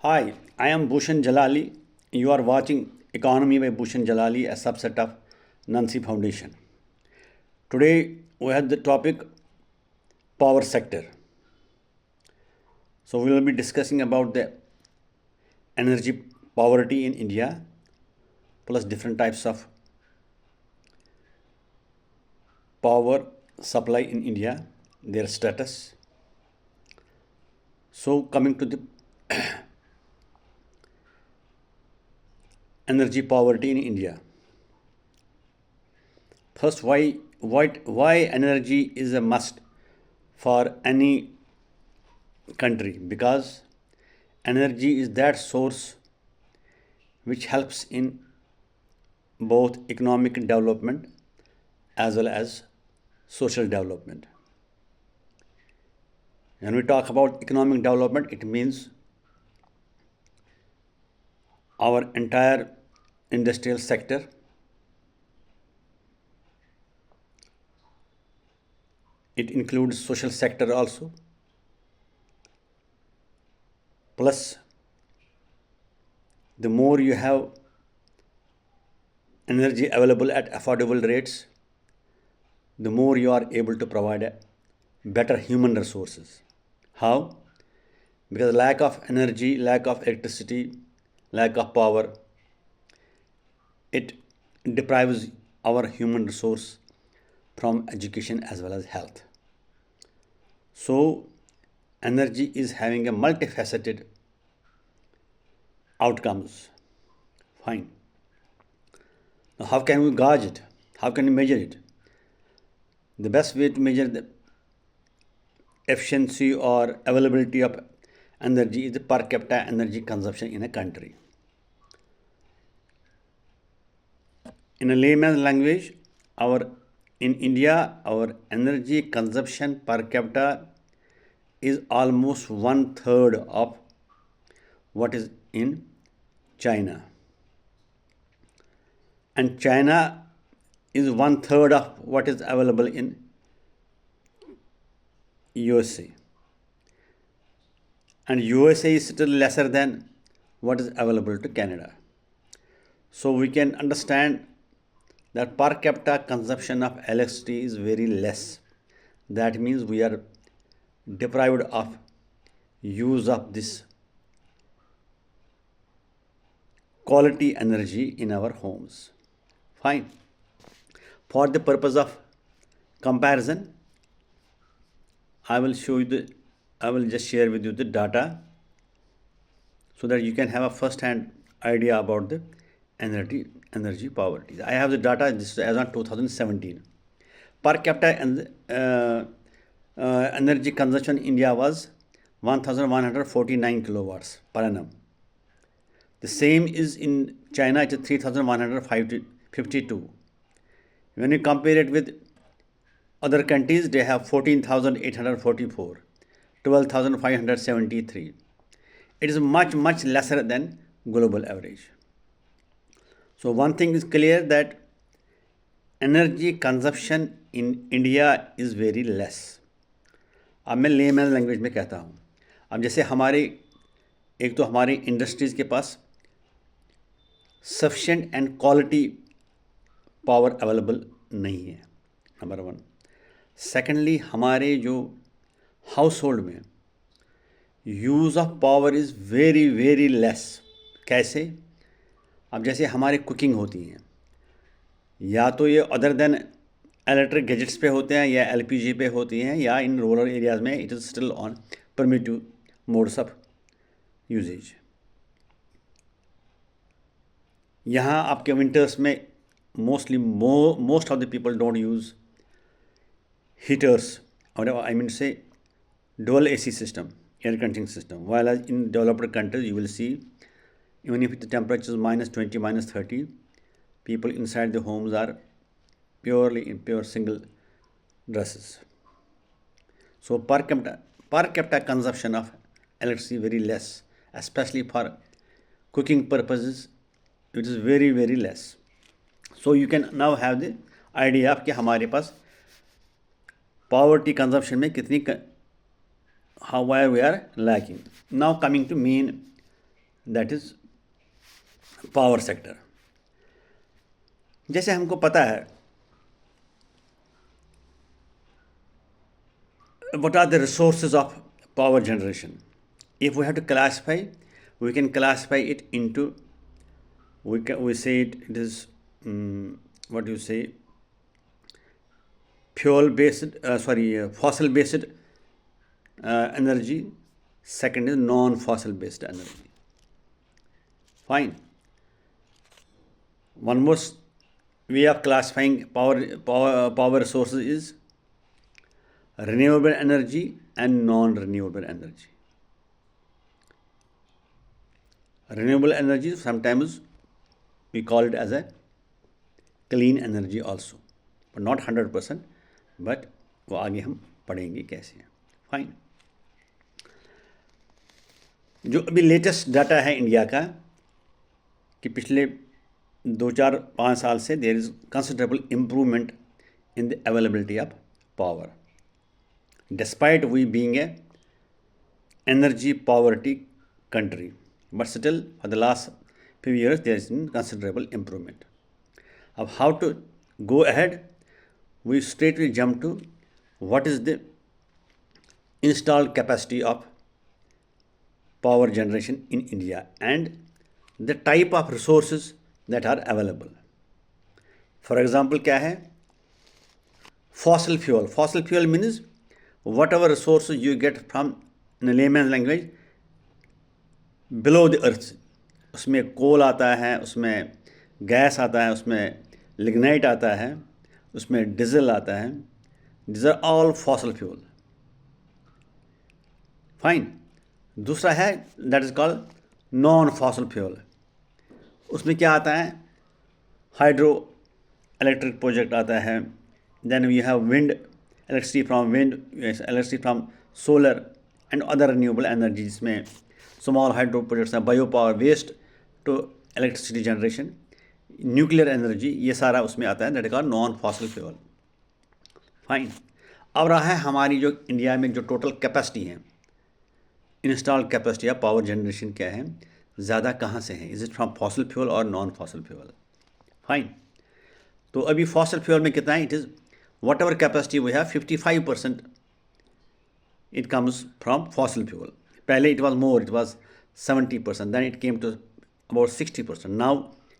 Hi, I am Bhushan Jalali. You are watching Economy by Bhushan Jalali, a subset of Nancy Foundation. Today we have the topic power sector. So we will be discussing about the energy poverty in India plus different types of power supply in India, their status. So coming to the energy poverty in India. First, why energy is a must for any country? Because energy is that source which helps in both economic development as well as social development. When we talk about economic development, it means our entire industrial sector. It includes social sector also. Plus, the more you have energy available at affordable rates, the more you are able to provide a better human resources. How? Because lack of energy, lack of electricity, lack of power, it deprives our human resource from education as well as health. So, energy is having a multifaceted outcomes. Fine. Now, how can we gauge it? How can we measure it? The best way to measure the efficiency or availability of energy is the per capita energy consumption in a country. In a layman's language, our in India, our energy consumption per capita is almost one third of what is in China. And China is one third of what is available in USA. And USA is still lesser than what is available to Canada. So we can understand that per capita consumption of electricity is very less. That means we are deprived of use of this quality energy in our homes. Fine. For the purpose of comparison, I will just share with you the data so that you can have a first hand idea about the energy poverty. I have the data, this is as on 2017. Per capita energy consumption in India was 1149 kilowatts per annum. The same is in China, it is 3152. When you compare it with other countries, they have 14,844, 12,573. It is much, much lesser than global average. So one thing is clear that energy consumption in India is very less. अब मैं layman language में कहता हूँ. अब जैसे एक तो हमारी इंडस्ट्रीज़ के पास sufficient and quality power available नहीं है, नंबर वन. सेकेंडली, हमारे जो हाउस होल्ड में use of power is very very less. कैसे? अब जैसे हमारी कुकिंग होती हैं, या तो ये अदर देन इलेक्ट्रिक गैजेट्स पे होते हैं या एलपीजी पे होती हैं, या इन रूरल एरियाज़ में it is still on primitive modes of usages. यहाँ आपके विंटर्स में most of the people don't use heaters, और आई मीन से dual AC system, air conditioning system. While in developed countries, you will see, even if the temperature is minus 20, minus 30, people inside the homes are purely in pure single dresses. So per capita consumption of electricity very less, especially for cooking purposes, it is very very less. So you can now have the idea of कि हमारे पास poverty consumption में कितनी how where we are lacking. Now coming to main that is power sector. जैसे हमको पता है what are the resources of power generation. If we have to classify, we can classify it into, we say it is what do you say, fuel based fossil based energy. Second is non fossil based energy. Fine. One more way of classifying power resources is renewable energy and non-renewable energy. Renewable energy sometimes we call it as a clean energy also, but not 100%, but वो आगे हम पढ़ेंगे कैसे हैं. Fine. जो अभी latest data है India का कि पिछले 2-4-5 साल से there is considerable improvement in the availability of power despite we being a energy poverty country, but still for the last few years there is considerable improvement. Of how to go ahead, we straightly jump to what is the installed capacity of power generation in India and the type of resources that are available. For example, क्या है? Fossil fuel. Fossil fuel means whatever resources you get from, in a layman's language, below the earth. उसमें कोल आता है, उसमें gas आता है, उसमें lignite आता है, उसमें डीजल आता है. These are all fossil fuel. Fine. दूसरा है that is called non fossil fuel. उसमें क्या आता है? हाइड्रो इलेक्ट्रिक प्रोजेक्ट आता है. Then we have wind, electricity from wind, electricity from solar and other renewable energy, जिसमें small hydro projects हैं, biopower, waste to electricity generation, nuclear energy, ये सारा उसमें आता है. That is called non fossil fuel. Fine. अब रहा है हमारी जो इंडिया में जो टोटल कैपेसिटी है, इंस्टॉल्ड कैपेसिटी या पावर जनरेशन क्या है, ज़्यादा कहाँ से है? Is it from fossil fuel और नॉन फॉसल फ्यूल? फाइन. तो अभी फॉसल फ्यूल में कितना है? It is whatever capacity we have, 55% it comes from fossil fuel. पहले it was more, it was 70%, then it came to about 60%. Now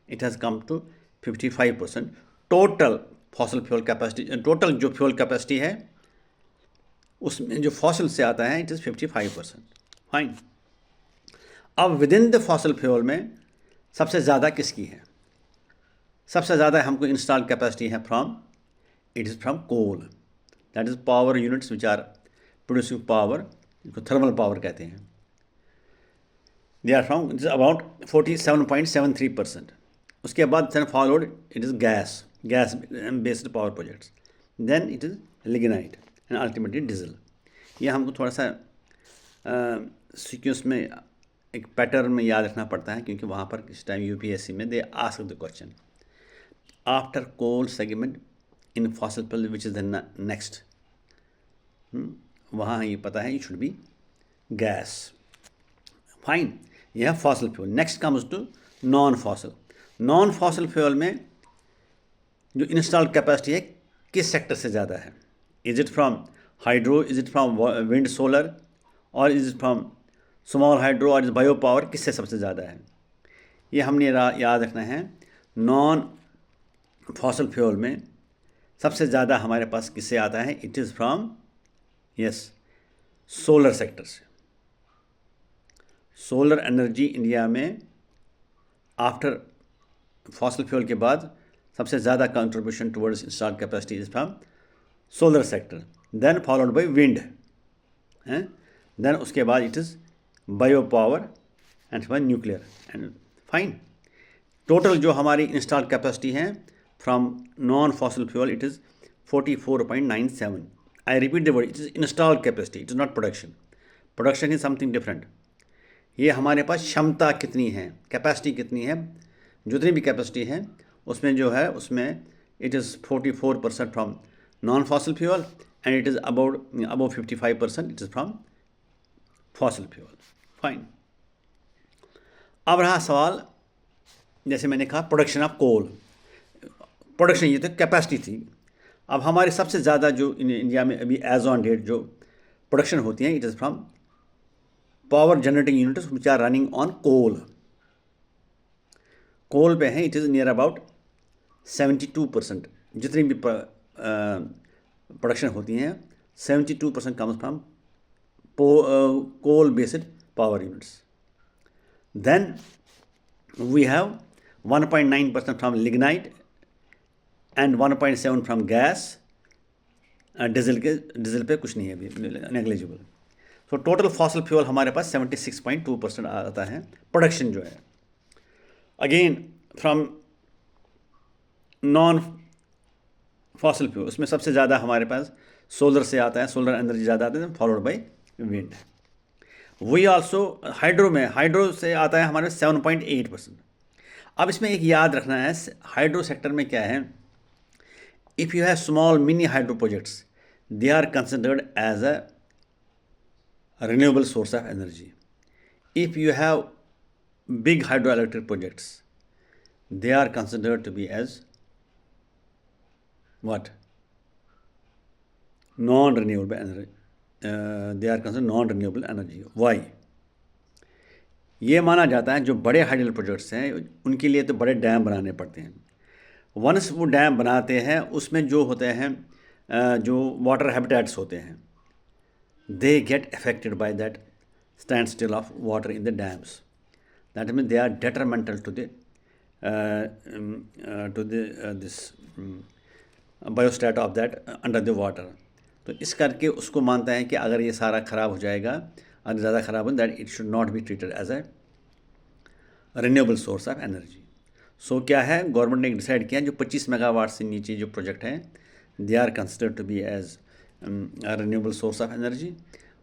it has come to 55%. Total fossil fuel capacity, total जो fuel capacity है उसमें जो fossil से आता है it is 55%. Fine. अब within the fossil fuel में सबसे ज़्यादा किसकी है? सबसे ज़्यादा हमको इंस्टॉल कैपेसिटी है from, it is from coal. That is power units which are producing power, इनको thermal power कहते हैं. They are from, it is about 47.73%. उसके बाद then followed it is gas based power projects. Then it is lignite and ultimately diesel. ये हमको थोड़ा सा sequence में एक पैटर्न में याद रखना पड़ता है, क्योंकि वहाँ पर इस टाइम यूपीएससी में they ask the question after coal segment in fossil fuel which is the next. वहाँ ये पता है, it should be gas. Fine. यह fossil fuel. Next comes to non fossil. Non fossil fuel में जो installed capacity है किस sector से ज़्यादा है? Is it from hydro, is it from wind solar, और is it from small hydro, और इज बायो पावर, किससे सबसे ज़्यादा है? ये हमने याद रखना है. नॉन फॉसल फ्यूल में सबसे ज़्यादा हमारे पास किससे आता है? It is from solar sector से. सोलर एनर्जी इंडिया में आफ्टर फॉसल फ्यूल के बाद सबसे ज़्यादा contribution towards installed capacity is from solar sector, then followed by wind, then उसके बाद it is bio power and nuclear. And fine. Total जो हमारी इंस्टॉल्ड कैपेसिटी है from non-fossil fuel, it is 44.97. I repeat the word, it is installed capacity, it is not production. Production is something different. ये हमारे पास क्षमता कितनी है, capacity कितनी है, जितनी भी कैपेसिटी है उसमें जो है उसमें it is 44% from non-fossil fuel and it is above 55% it is from fossil fuel. Fine. अब रहा सवाल, जैसे मैंने कहा प्रोडक्शन ऑफ कोल, प्रोडक्शन ये तो कैपेसिटी थी। अब हमारे सबसे ज़्यादा जो इंडिया में अभी एज ऑन डेट जो प्रोडक्शन होती हैं, it is from power generating units which are running on coal. Coal पे हैं, इट इज़ नियर अबाउट 72%। जितनी भी प्रोडक्शन होती हैं 72% comes from coal based power units. Then we have 1.9% from lignite and 1.7 from gas. Diesel पे कुछ नहीं है अभी, negligible. So total fossil fuel हमारे पास 76.2% आता है प्रोडक्शन जो है। Again from non fossil fuel, उसमें सबसे ज़्यादा हमारे पास सोलर से आता है, सोलर एनर्जी ज़्यादा आता है, followed by wind. We also hydro से आता है हमारे 7.8%। अब इसमें एक याद रखना है, हाइड्रो सेक्टर में क्या है, if you have small mini hydro projects, they are considered as a renewable source of energy. If you have big hydroelectric projects, they are considered to be as what? Non-renewable energy. They are considered non-renewable energy. Why? ये माना जाता है जो बड़े hydel projects हैं उनके लिए तो बड़े डैम बनाने पड़ते हैं। वंस वो डैम बनाते हैं उसमें जो होते हैं जो वाटर हैबिटेट्स होते हैं, they get affected by that standstill of water in the dams. That means they are detrimental to the this biostat of that under the water. तो इस करके उसको मानता है कि अगर ये सारा ख़राब हो जाएगा, अगर ज़्यादा ख़राब हो, that it should not be treated as a renewable source of energy. So क्या है, गवर्नमेंट ने डिसाइड किया जो 25 मेगावाट से नीचे जो प्रोजेक्ट हैं, they are considered to be as renewable source of energy,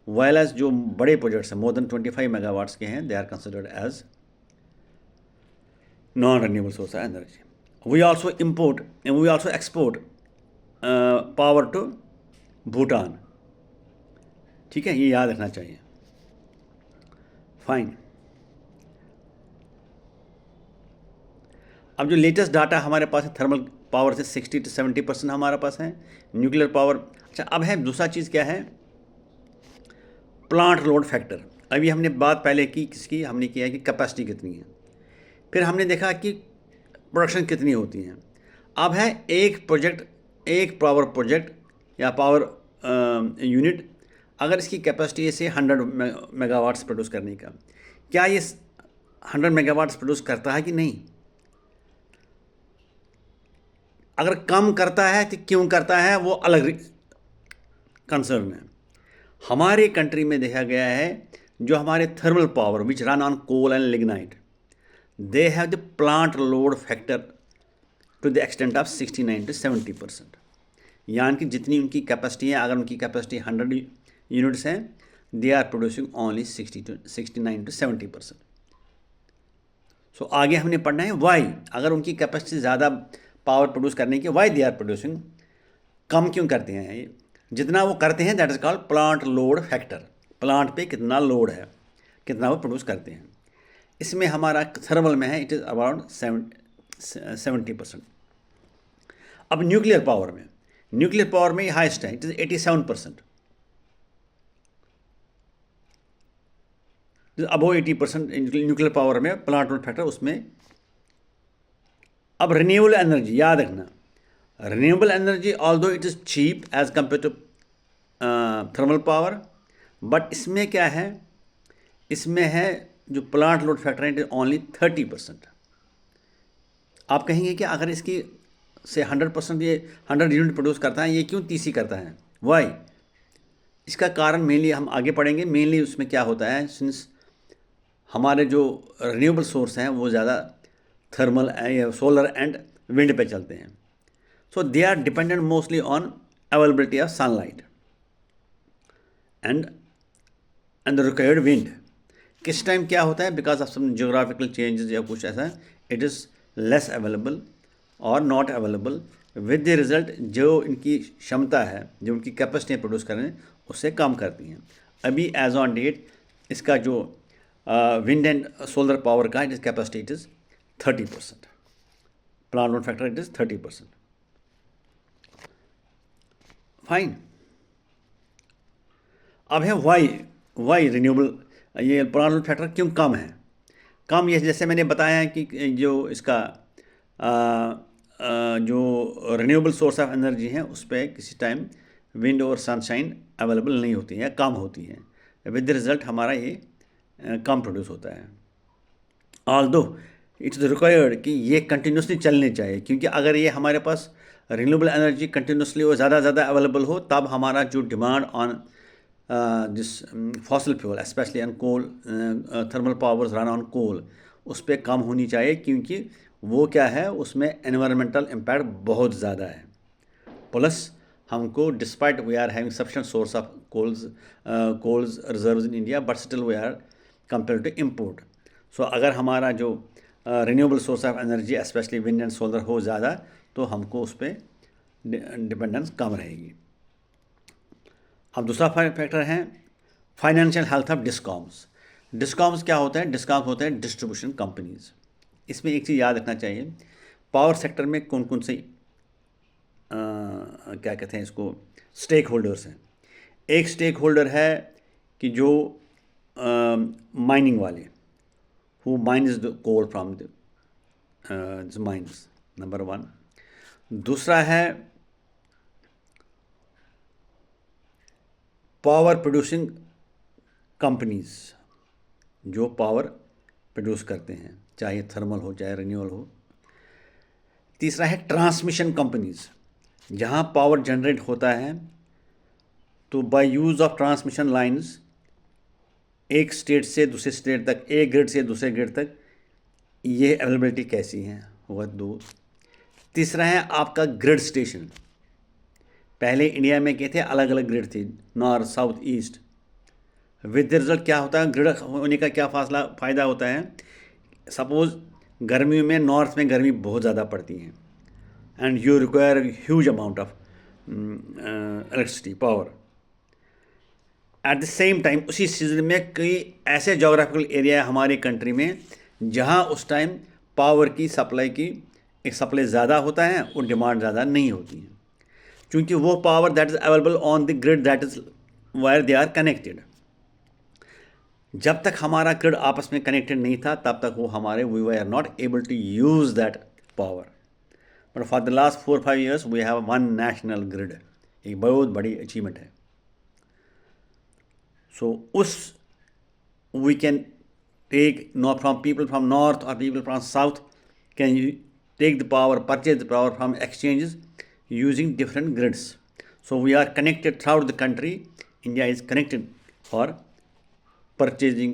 while as जो बड़े प्रोजेक्ट्स हैं मोर देन 25 मेगावाट्स के हैं, they are considered as non renewable source of energy. We also import and we also export power to Bhutan. ठीक है, ये याद रखना चाहिए। फाइन। अब जो लेटेस्ट डाटा हमारे पास है, थर्मल पावर से 60 to 70% हमारे पास है, न्यूक्लियर पावर। अच्छा, अब है दूसरा चीज़ क्या है, प्लांट लोड फैक्टर। अभी हमने बात पहले की किसकी, हमने किया है कि कैपेसिटी कितनी है, फिर हमने देखा कि प्रोडक्शन कितनी होती हैं। अब है एक प्रोजेक्ट, एक पावर प्रोजेक्ट या पावर यूनिट, अगर इसकी कैपेसिटी है से 100 मेगावाट्स प्रोड्यूस करने का, क्या ये 100 मेगावाट्स प्रोड्यूस करता है कि नहीं? अगर कम करता है तो क्यों करता है, वो अलग कंसर्न है। हमारे कंट्री में देखा गया है जो हमारे thermal power which run on coal and lignite, they have the plant load factor to the extent of 69 to 70%। यानी कि जितनी उनकी कैपेसिटी है, अगर उनकी कैपेसिटी 100 यूनिट्स हैं, they are producing only 69 to 70%। So आगे हमने पढ़ना है वाई, अगर उनकी कैपेसिटी ज़्यादा पावर प्रोड्यूस करने की, वाई दे आर प्रोड्यूसिंग, कम क्यों करते हैं? ये जितना वो करते हैं that is called plant load factor. Plant पे कितना लोड है, कितना वो प्रोड्यूस करते हैं। इसमें हमारा थर्मल में है इट इज़ अबाउट 70%। अब न्यूक्लियर पावर में हाइस्ट है, इट इज़ 87%, अबो 80% न्यूक्लियर पावर में प्लांट लोड फैक्टर उसमें। अब रिन्यूएबल एनर्जी याद रखना, renewable energy although it is cheap as compare to thermal power, but इसमें क्या है, इसमें है जो प्लांट लोड फैक्टर है इट इज़ ओनली 30%। आप कहेंगे कि अगर इसकी से 100% ये 100 यूनिट प्रोड्यूस करता है, ये क्यों 30 करता है, वाई? इसका कारण मेनली हम आगे पढ़ेंगे। मेनली उसमें क्या होता है, सिंस हमारे जो रिन्यूएबल सोर्स हैं वो ज़्यादा थर्मल या सोलर एंड विंड पे चलते हैं, so they are dependent mostly on availability of sunlight and the required wind. किस टाइम क्या होता है, because of some geographical changes या कुछ ऐसा, इट इज़ लेस अवेलेबल और not available, with the result जो इनकी क्षमता है, जो उनकी कैपेसिटी प्रोड्यूस करने उससे कम करती हैं। अभी एज ऑन डेट इसका जो विंड एंड सोलर पावर का it is capacity it is 30%, plant load factor it is 30%. Fine. अब है वाई रिन्यूएबल, ये प्लांट लोड फैक्टर क्यों कम है. कम ये जैसे मैंने बताया है कि जो इसका जो रिन्यूएबल सोर्स ऑफ एनर्जी है उस पर किसी टाइम विंड और सनशाइन अवेलेबल नहीं होती है, कम होती है. विद द रिज़ल्ट हमारा ये कम प्रोड्यूस होता है. ऑल्दो इट्स रिक्वायर्ड कि ये कंटिन्यूसली चलने चाहिए, क्योंकि अगर ये हमारे पास रिन्यूएबल एनर्जी कंटिन्यूसली और ज़्यादा अवेलेबल हो तब हमारा जो demand on this fossil fuel specially on coal, thermal powers run on coal, उस पर कम होनी चाहिए, क्योंकि वो क्या है उसमें एनवायरमेंटल इम्पैक्ट बहुत ज़्यादा है. प्लस हमको despite we are having sufficient source of coals reserves in India but still we are compare to import. So अगर हमारा जो renewable source of energy specially wind and solar हो ज़्यादा तो हमको उस पर डिपेंडेंस कम रहेगी. अब दूसरा फैक्टर है financial health of discoms. Discoms क्या होता है? डिस्कॉम्स होते हैं डिस्ट्रीब्यूशन कंपनीज. इसमें एक चीज़ याद रखना चाहिए, पावर सेक्टर में कौन कौन से क्या कहते हैं इसको स्टेक होल्डर्स हैं. एक स्टेक होल्डर है कि जो माइनिंग वाले, who mines the coal from the mines, number 1. दूसरा है पावर प्रोड्यूसिंग कंपनीज, जो पावर प्रोड्यूस करते हैं, चाहे थर्मल हो चाहे रिन्यूएबल हो. तीसरा है ट्रांसमिशन कंपनीज, जहाँ पावर जनरेट होता है तो by use of transmission lines एक स्टेट से दूसरे स्टेट तक, एक ग्रिड से दूसरे ग्रिड तक, ये अवेलेबिलिटी कैसी है, हुआ 2. तीसरा है आपका ग्रिड स्टेशन. पहले इंडिया में क्या थे, अलग अलग ग्रिड थी, north south east. With result क्या होता है, ग्रिड होने का क्या फ़ायदा होता है. सपोज़ गर्मियों में नॉर्थ में गर्मी बहुत ज़्यादा पड़ती है and you require huge amount of electricity power. At the same time उसी सीजन में कई ऐसे जोग्राफिकल एरिया है हमारी कंट्री में जहाँ उस टाइम पावर की सप्लाई ज़्यादा होता है और डिमांड ज़्यादा नहीं होती है, क्योंकि वो power that is available on the grid that is where they are connected. जब तक हमारा ग्रिड आपस में कनेक्टेड नहीं था तब तक वो हमारे we were not able to use that power. But for the last 4-5 years we have one national grid. एक बहुत बड़ी अचीवमेंट है. सो उस we can take not from people from north और people from south can you take the power, purchase the power from exchanges using different grids. So we are connected throughout the country. India is connected for purchasing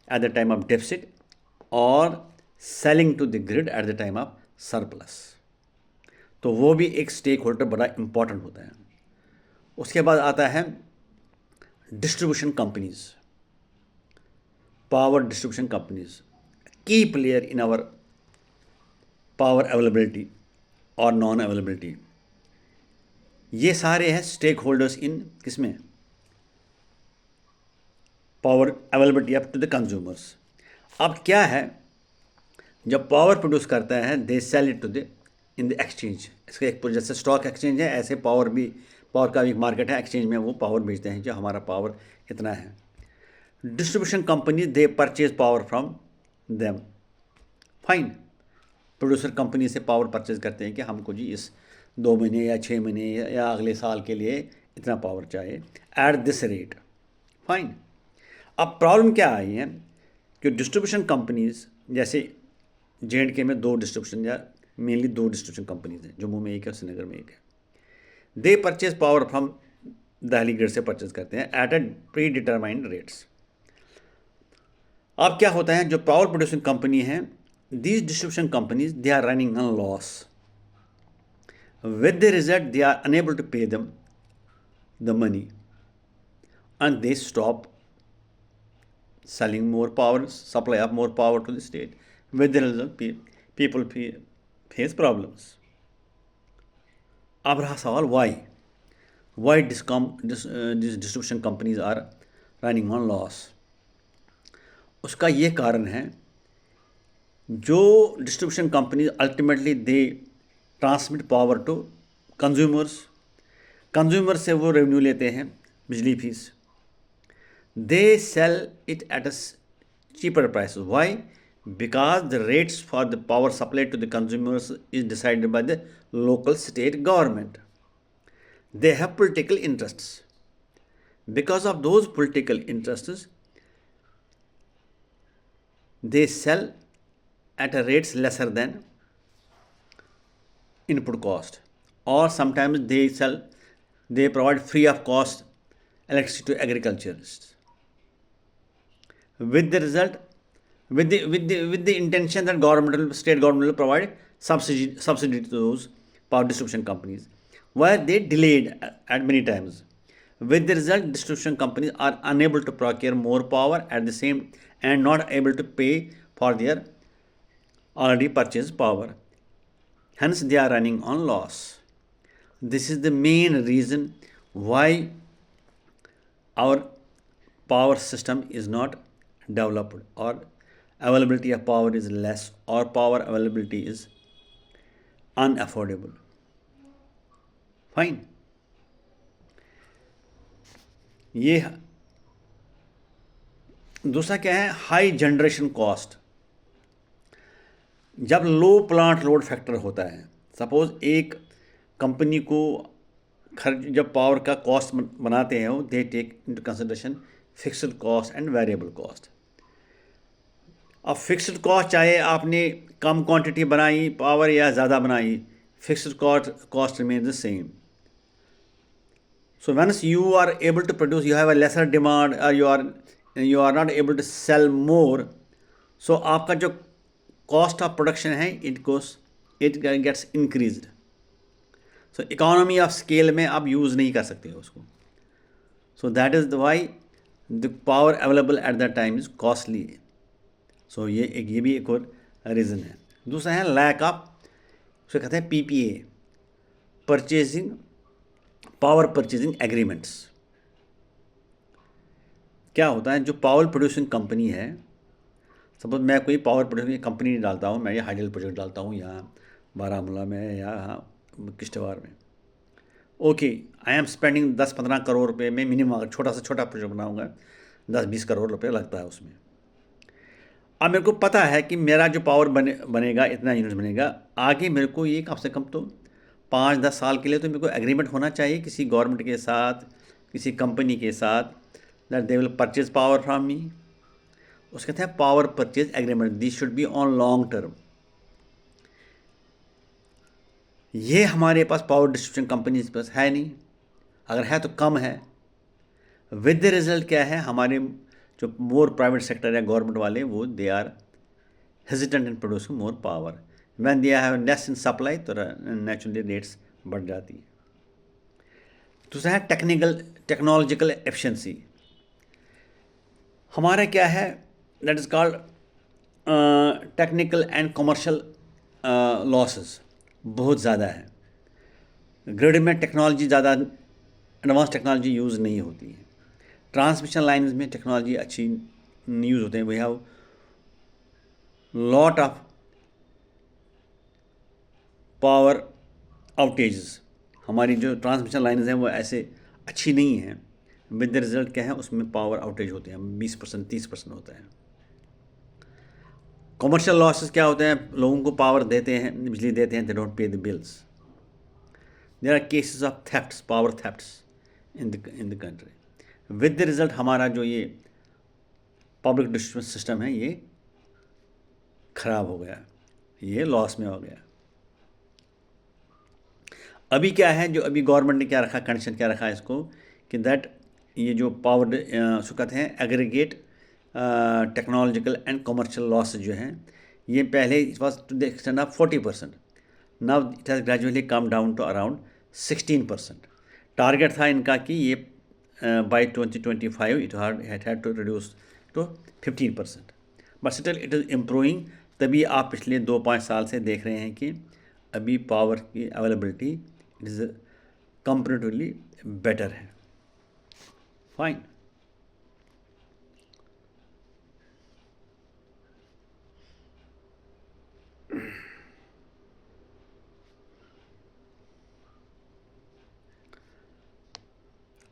at the time of deficit or selling to the grid at the time of surplus. तो वो भी एक stake holder बड़ा important होता है. उसके बाद आता है distribution companies, power distribution companies, key player in our power availability और नॉन अवेलेबिलिटी. ये सारे हैं स्टेक होल्डर्स इन किसमें, power availability up to the consumers. अब क्या है, जब पावर प्रोड्यूस करता है they sell it to the in the exchange. इसका एक जैसे स्टॉक एक्सचेंज है ऐसे पावर का भी मार्केट है, एक्सचेंज में वो पावर बेचते हैं जो हमारा पावर इतना है. Distribution company they purchase power from them. Fine. Producer company से पावर परचेज करते हैं कि हमको जी इस 2 महीने या 6 महीने या अगले साल के लिए इतना पावर चाहिए एट दिस रेट. फाइन. अब प्रॉब्लम क्या आई है कि डिस्ट्रीब्यूशन कंपनीज, जैसे J&K में 2 डिस्ट्रीब्यूशन या मेनली 2 डिस्ट्रीब्यूशन कंपनीज हैं, जम्मू में एक है, श्रीनगर में एक है. दे purchase power from Delhi grid से परचेज करते हैं एट ए प्री डिटरमाइंड रेट्स. अब क्या होता है, जो पावर प्रोड्यूसिंग कंपनी है, these distribution companies they are running on loss. With the result they are unable to pay them the money and they stop selling more power, supply of more power to the state. With the result people face problems. अब रहा सवाल why these distribution companies are running on loss. उसका ये कारण है, जो distribution company ultimately they transmit power to consumers, consumer से वो रेवेन्यू लेते हैं, बिजली fees, they sell it at a cheaper prices. Why? Because the rates for the power supply to the consumers is decided by the local state government. They have political interests. Because of those political interests, they sell at a rates lesser than input cost, or sometimes they provide free of cost electricity to agriculturists, with the result, with the intention that state government will provide subsidy to those power distribution companies, where they delayed at many times. With the result, distribution companies are unable to procure more power at the same, and not able to pay for their already purchased power. Hence, they are running on loss. This is the main reason why our power system is not developed, or availability of power is less, or power availability is unaffordable. Fine. ये दूसरा क्या है, high generation cost. जब लो plant load factor होता है, suppose एक company को खर्च, जब पावर का कॉस्ट बनाते हैं वो, they take into consideration fixed cost and variable cost. अब फिक्स्ड कॉस्ट, चाहे आपने कम क्वांटिटी बनाई पावर या ज़्यादा बनाई, fixed cost remains the same. So once you are able to produce, you have a lesser demand, or you are not able to sell more. So आपका जो cost of production है, it gets increased. So economy of scale में आप use नहीं कर सकते हो उसको. So that is why the power available at that time is costly. So ये भी एक और रीज़न है. दूसरा है lack of, उसे कहते हैं PPA, पावर परचेजिंग एग्रीमेंट्स. क्या होता है, जो पावर प्रोड्यूसिंग कंपनी है, सपोज मैं कोई पावर प्रोड्यूसिंग कंपनी डालता हूँ, मैं ये हाइडल प्रोजेक्ट डालता हूँ यहाँ बारामूला में या किश्तवाड़ में. Okay, I am spending 10-15 crore रुपए में मिनिमम. अगर छोटा से छोटा प्रोजेक्ट बनाऊँगा 10-20 करोड़ रुपए लगता है उसमें. अब मेरे को पता है कि मेरा जो पावर बनेगा, इतना यूनिट बनेगा. आगे मेरे को ये कम से कम तो 5-10 साल के लिए तो मेरे को एग्रीमेंट होना चाहिए किसी गवर्नमेंट के साथ, किसी कंपनी के साथ, that they will purchase power from me. उसके कहते हैं power purchase agreement. This should be on long term. ये हमारे पास पावर डिस्ट्रीब्यूशन कंपनी के पास है नहीं, अगर है तो कम है. विद द रिजल्ट क्या है, हमारे जो मोर प्राइवेट सेक्टर या गवर्नमेंट वाले, वो they are hesitant in producing more power. When they have less in supply, तो नेचुरली रेट्स बढ़ जाती है. दूसरा है टेक्नोलॉजिकल एफिशिएंसी. हमारा क्या है, that is called technical and commercial losses बहुत ज़्यादा है. ग्रिड में टेक्नोलॉजी ज़्यादा, एडवांस टेक्नोलॉजी यूज़ नहीं होती है. ट्रांसमिशन लाइन्स में टेक्नोलॉजी अच्छी यूज़ होते हैं. We have lot of power outages. हमारी जो ट्रांसमिशन लाइन्स हैं वो ऐसे अच्छी नहीं हैं. विद द रिजल्ट क्या है, उसमें पावर आउटेज होते हैं, 20%, 30% होता है. कमर्शियल लॉसेस क्या होते हैं, लोगों को पावर देते हैं, बिजली देते हैं, they don't pay the bills. There are cases of thefts, power thefts in the country. With the result हमारा जो ये पब्लिक डिस्ट्रीब्यूशन सिस्टम है, ये खराब हो गया, ये लॉस में हो गया. अभी क्या है, जो अभी गवर्नमेंट ने क्या रखा, कंडीशन क्या रखा है इसको, कि दैट ये जो पावर उसको कहते हैं aggregate technological and commercial loss जो हैं, ये पहले it was to the extent of 40%. Now it has gradually come down to around 16%. Target था इनका कि ये by 2025 it had to reduce to 15%. But still it is improving. तभी आप पिछले 2-5 साल से देख रहे हैं कि अभी पावर की availability it is comparatively better है. फाइन.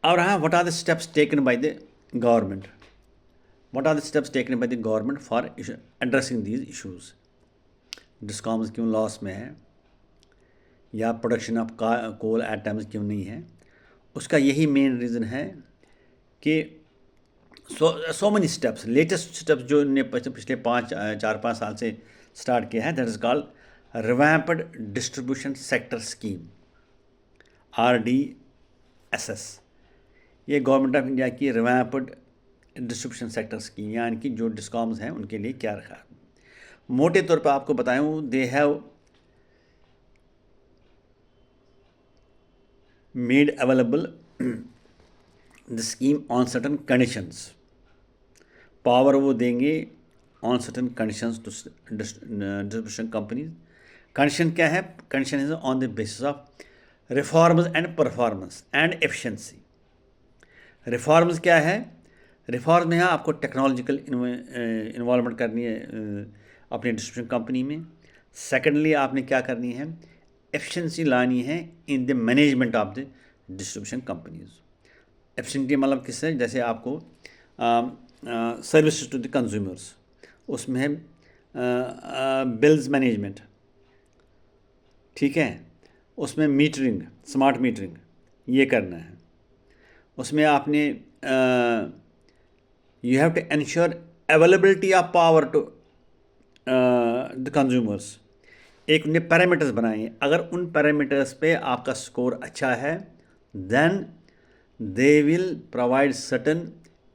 और हाँ, what are the steps taken by the government? What are the steps taken by the government for addressing these issues? Discoms क्यों लॉस में है, या production of coal at times क्यों नहीं है? उसका यही मेन रीज़न है कि so many steps, latest steps जो इन्होंने पिछले 4-5 साल से स्टार्ट किया है, that is called revamped distribution sector scheme, RDSS। ये गवर्नमेंट ऑफ इंडिया की रिवैम्प्ड डिस्ट्रीब्यूशन सेक्टर स्कीम, यानी कि जो डिस्कॉम्स हैं उनके लिए क्या रखा है। मोटे तौर पर आपको बताऊँ, they have made available the scheme on certain conditions. Power वो देंगे on certain conditions to distribution companies. Condition क्या है? Condition is on the basis of reforms and performance and efficiency. Reforms क्या है? रिफॉर्म में आपको टेक्नोलॉजिकल इन्वॉल्वमेंट करनी है अपनी डिस्ट्रीब्यूशन कंपनी में। सेकेंडली आपने क्या करनी है? एफिशिएंसी लानी है in the management of the distribution companies. Efficiency मतलब किससे? जैसे आपको सर्विसेज टू द कंज्यूमर्स, उसमें है बिल्स मैनेजमेंट, ठीक है, उसमें मीटरिंग, स्मार्ट मीटरिंग ये करना है। उसमें आपने you have to ensure availability of power to the consumers. एक उन्हें पैरामीटर्स बनाए हैं, अगर उन पैरामीटर्स पे आपका स्कोर अच्छा है, then they will provide certain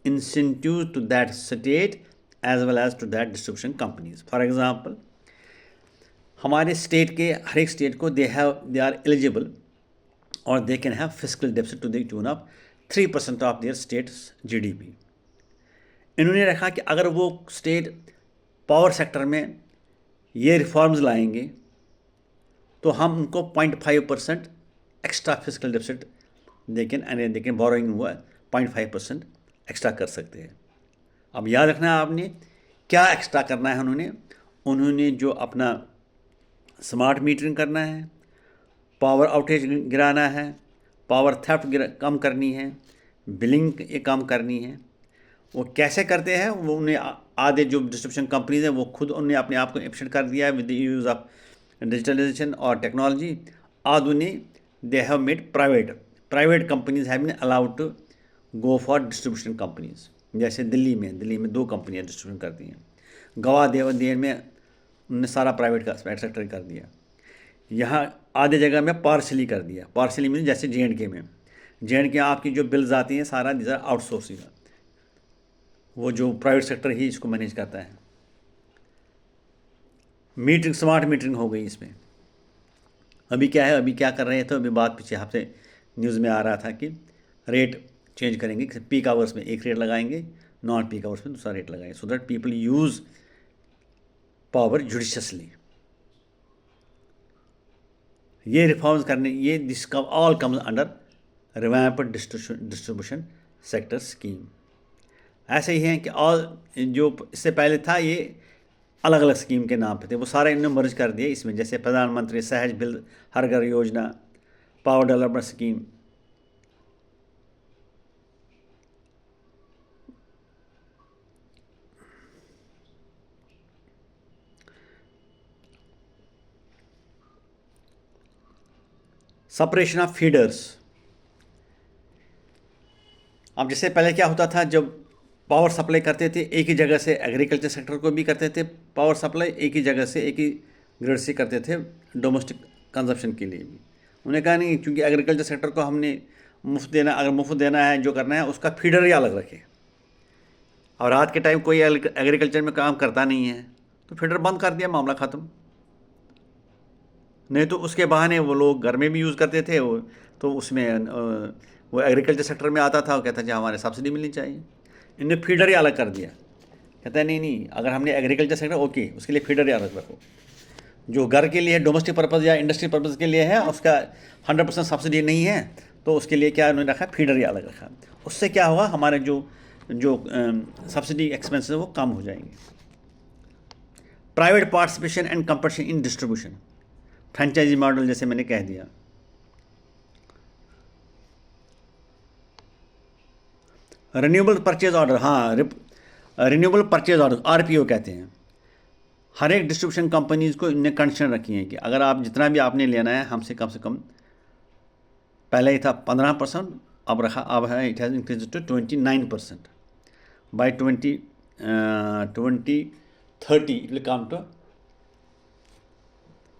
incentive to that state as well as to that distribution companies. For example, हमारे स्टेट के हर एक स्टेट को दे आर एलिजिबल और they can have fiscal deficit to the tune of 3% of their states GDP। इन्होंने रखा कि अगर वो स्टेट पावर सेक्टर में ये रिफॉर्म्स लाएंगे तो हम उनको 0.5% एक्स्ट्रा फिस्कल डेफिसिट देखें बोरोइंग हुआ 0.5% एक्स्ट्रा कर सकते हैं। अब याद रखना है आपने क्या एक्स्ट्रा करना है। उन्होंने जो अपना स्मार्ट मीटरिंग करना है, पावर आउटेज गिराना है, पावर थेफ्ट कम करनी है, बिलिंग ये कम करनी है। वो कैसे करते हैं? वो उन्हें आधे जो डिस्ट्रीब्यूशन कंपनीज हैं वो खुद उन्हें अपने आप को एफिशिएंट कर दिया है with the use of digitalization और टेक्नोलॉजी। आज उन्हें they have made private companies have been allowed to go for distribution companies. जैसे दिल्ली में 2 कंपनियाँ डिस्ट्रीब्यूशन करती हैं। गवा देर में उन्होंने सारा प्राइवेट का सेक्टर कर दिया। यहाँ आधे जगह में पार्शली कर दिया। पार्शली मीन जैसे J&K में आपकी जो बिल्स आती हैं सारा जैसा आउटसोर्सिंग, वो जो प्राइवेट सेक्टर ही इसको मैनेज करता है। मीटरिंग, स्मार्ट मीटरिंग हो गई इसमें। अभी क्या है, अभी क्या कर रहे हैं, तो अभी बात पीछे हफ्ते न्यूज़ में आ रहा था कि रेट चेंज करेंगे। पीक आवर्स में एक रेट लगाएंगे, नॉन पीक आवर्स में दूसरा रेट लगाएंगे, so that people use power judiciously. ये रिफॉर्म्स करने, ये this all comes under revamped distribution sector scheme. ऐसे ही हैं कि ऑल जो इससे पहले था ये अलग अलग स्कीम के नाम पे थे, वो सारे इन्होंने मर्ज कर दिए इसमें। जैसे प्रधानमंत्री सहज बिल हर घर योजना, power development scheme, separation of feeders. अब जैसे पहले क्या होता था, जब पावर सप्लाई करते थे एक ही जगह से, एग्रीकल्चर सेक्टर को भी करते थे पावर सप्लाई एक ही जगह से, एक ही ग्रिड से करते थे डोमेस्टिक कंजप्शन के लिए भी। उन्होंने कहा नहीं, क्योंकि एग्रीकल्चर सेक्टर को हमने मुफ्त देना, अगर मुफ्त देना है जो करना है उसका फीडर ही अलग रखे। और रात के टाइम कोई एग्रीकल्चर में काम करता नहीं है तो फीडर बंद कर दिया, मामला ख़त्म। नहीं तो उसके बहाने वो लोग घर में भी यूज़ करते थे, वो तो उसमें वो एग्रीकल्चर सेक्टर में आता था, वो कहता है हमारे सब्सिडी मिलनी चाहिए। इनने फीडर ही अलग कर दिया। कहता है नहीं, अगर हमने एग्रीकल्चर सेक्टर ओके, उसके लिए फीडर ही अलग रखो। जो घर के लिए डोमेस्टिक पर्पज़ या इंडस्ट्री पर्पज़ के लिए है उसका 100% सब्सिडी नहीं है, तो उसके लिए क्या उन्होंने रखा, फीडर ही अलग रखा। उससे क्या हुआ, हमारे जो सब्सिडी एक्सपेंसेस वो कम हो जाएंगे। Private participation and competition in distribution, franchise model जैसे मैंने कह दिया। रिन्यूएबल परचेज ऑर्डर, हाँ, रिन्यूएबल परचेज ऑर्डर, RPO कहते हैं। हर एक डिस्ट्रीब्यूशन कंपनीज को इनने कंडीशन रखी है कि अगर आप जितना भी आपने लेना है हमसे कम से कम, पहले ही था 15%, अब है it has increase to 29%। By 2030 it will come to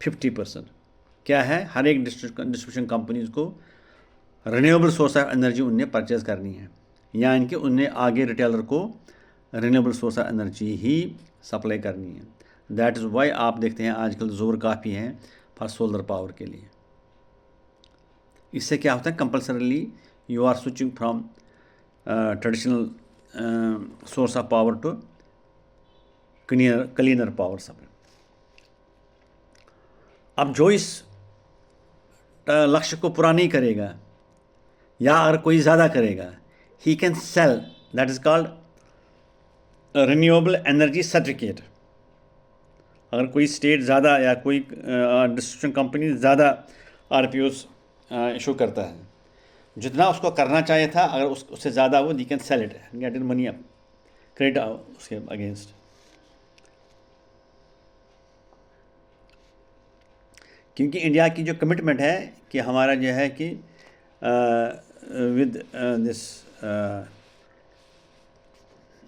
50%। क्या है, हर एक डिस्ट्रीब्यूशन कंपनीज को रिन्यूएबल सोर्स ऑफ एनर्जी उन्हें परचेज करनी है, यानी कि उन्हें आगे रिटेलर को रिन्यूएबल सोर्स ऑफ एनर्जी ही सप्लाई करनी है। दैट इज़ वाई आप देखते हैं आजकल जोर काफ़ी है फॉर सोलर पावर के लिए। इससे क्या होता है, compulsorily you are switching from traditional source of power to cleaner power supply. अब जो इस लक्ष्य को पूरा नहीं करेगा या अगर कोई ज़्यादा करेगा, he can sell, that is called renewable energy certificate. अगर कोई स्टेट ज़्यादा या कोई डिस्ट्रीब्यूशन कंपनी ज़्यादा RPOs इशू करता है, जितना उसको करना चाहिए था, अगर उससे ज़्यादा वो, they can sell it, get in money up, credit उसके अगेंस्ट। क्योंकि इंडिया की जो कमिटमेंट है कि हमारा जो है कि with this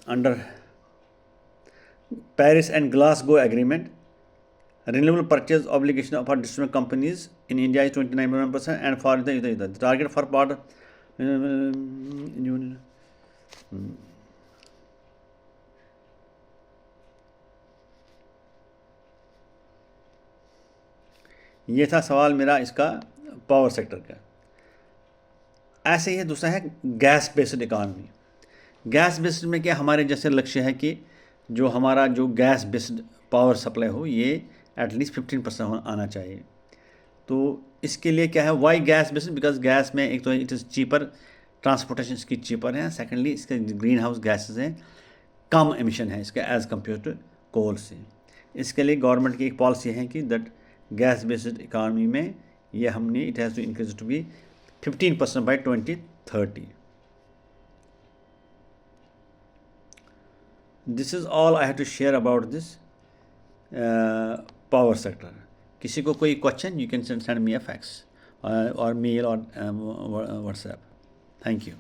under Paris and Glasgow agreement, renewable purchase obligation of our distribution companies in India is 29%, and for the target for part ये था सवाल मेरा इसका पावर सेक्टर का। ऐसे ही दूसरा है gas based economy. Gas based में क्या हमारे जैसे लक्ष्य है कि जो हमारा जो गैस बेस्ड पावर सप्लाई हो, ये एटलीस्ट 15% आना चाहिए। तो इसके लिए क्या है, why gas based, because gas में एक तो इट इज़ चीपर, ट्रांसपोर्टेशन इसकी चीपर है, सेकेंडली इसके ग्रीन हाउस गैसेज हैं, कम एमिशन है इसका एज़ कम्पेयर टू कोल से। इसके लिए गवर्नमेंट की एक पॉलिसी है कि दैट गैस बेस्ड इकानमी में ये हमने it has to increase to be 15% by 2030। This is all I have to share about this power sector. किसी को कोई question, you can send me a fax और मेल और व्हाट्सएप। Thank you.